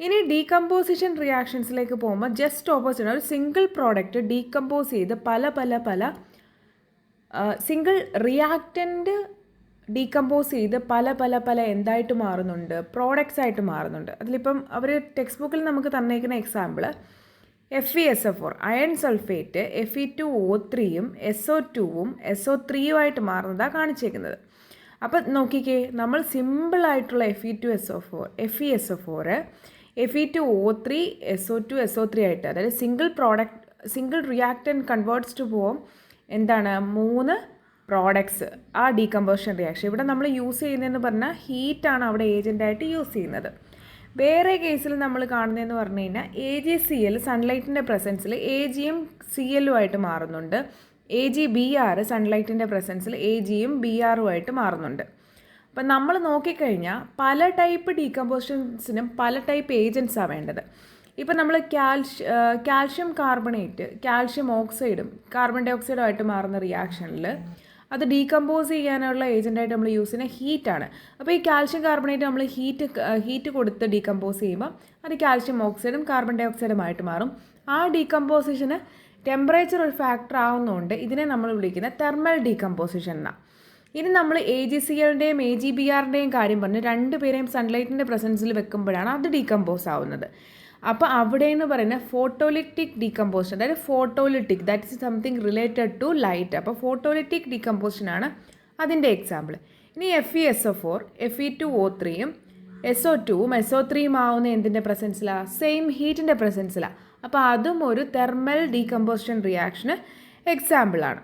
ഇനി ഡീകമ്പോസിഷൻ റിയാക്ഷൻസിലേക്ക് പോകുമ്പോൾ just opposite ഒരു സിംഗിൾ പ്രോഡക്റ്റ് ഡീകമ്പോസ് ചെയ്ത് പല സിംഗിൾ റിയാക്റ്റൻ്റ് ഡീകമ്പോസ് ചെയ്ത് പല എന്തായിട്ട് മാറുന്നുണ്ട്, പ്രോഡക്റ്റ്സ് ആയിട്ട് മാറുന്നുണ്ട്. അതിലിപ്പം അവർ ടെക്സ്റ്റ് ബുക്കിൽ നമുക്ക് തന്നേക്കുന്ന എക്സാമ്പിൾ FeSO4 അയൺ സൾഫേറ്റ് Fe2O3യും SO2വും SO3യുമായിട്ട് മാറുന്നതാണ് കാണിച്ചേക്കുന്നത്. അപ്പം നോക്കിക്കേ, നമ്മൾ സിമ്പിളായിട്ടുള്ള FeSO4 Fe2O3 SO2 SO3 ആയിട്ട്, അതായത് സിംഗിൾ റിയാക്റ്റൻ്റ് കൺവേർട്സ് ടു പോവും എന്താണ് 3 പ്രോഡക്ട്സ് ആ ഡീകമ്പോസിഷൻ റിയാക്ഷൻ. ഇവിടെ നമ്മൾ യൂസ് ചെയ്യുന്നതെന്ന് പറഞ്ഞാൽ ഹീറ്റാണ് അവിടെ ഏജൻ്റായിട്ട് യൂസ് ചെയ്യുന്നത്. വേറെ കേസിൽ നമ്മൾ കാണുന്നതെന്ന് പറഞ്ഞു കഴിഞ്ഞാൽ AgCl സൺലൈറ്റിൻ്റെ പ്രസൻസിൽ Agയും Clുമായിട്ട് മാറുന്നുണ്ട്. AgBr സൺലൈറ്റിൻ്റെ പ്രസൻസിൽ Agയും Brുമായിട്ട് മാറുന്നുണ്ട്. അപ്പം നമ്മൾ നോക്കിക്കഴിഞ്ഞാൽ പല ടൈപ്പ് ഡീകമ്പോസിഷൻസിനും പല ടൈപ്പ് ഏജൻസാണ് വേണ്ടത്. ഇപ്പം നമ്മൾ കാൽഷ്യം കാർബണേറ്റ് കാൽഷ്യം ഓക്സൈഡും കാർബൺ ഡൈ ഓക്സൈഡുമായിട്ട് മാറുന്ന റിയാക്ഷനിൽ അത് ഡീകമ്പോസ് ചെയ്യാനുള്ള ഏജൻ്റായിട്ട് നമ്മൾ യൂസ് ചെയ്യുന്ന ഹീറ്റാണ്. അപ്പോൾ ഈ കാൽഷ്യം കാർബണേറ്റ് നമ്മൾ ഹീറ്റ് കൊടുത്ത് ഡീകമ്പോസ് ചെയ്യുമ്പോൾ അത് കാൽഷ്യം ഓക്സൈഡും കാർബൺ ഡൈ ഓക്സൈഡുമായിട്ട് മാറും. ആ ഡീകമ്പോസിഷന് ടെമ്പറേച്ചർ ഒരു ഫാക്ടർ ആവുന്നതുകൊണ്ട് ഇതിനെ നമ്മൾ വിളിക്കുന്ന തെർമൽ ഡീകമ്പോസിഷൻ എന്നാണ്. ഇനി നമ്മൾ AgClൻ്റെയും AgBrൻ്റെയും കാര്യം പറഞ്ഞ് രണ്ടുപേരെയും സൺലൈറ്റിൻ്റെ പ്രസൻസിൽ വെക്കുമ്പോഴാണ് അത് ഡീകമ്പോസ് ആവുന്നത്. അപ്പോൾ അവിടെ എന്ന് പറയുന്നത് ഫോട്ടോലിറ്റിക് ഡീകമ്പോസിഷൻ, അതായത് photolytic that is something related to light. അപ്പോൾ ഫോട്ടോലിറ്റിക് ഡീകമ്പോസിഷനാണ് അതിൻ്റെ എക്സാമ്പിൾ. ഇനി FeSO4 Fe2O3യും SO2വും SO3യും ആവുന്ന എന്തിൻ്റെ പ്രസൻസിലാണ്? സെയിം ഹീറ്റിൻ്റെ പ്രസൻസിലാണ്. അപ്പോൾ അതും ഒരു തെർമൽ ഡീകമ്പോസിഷൻ റിയാക്ഷന് എക്സാമ്പിളാണ്.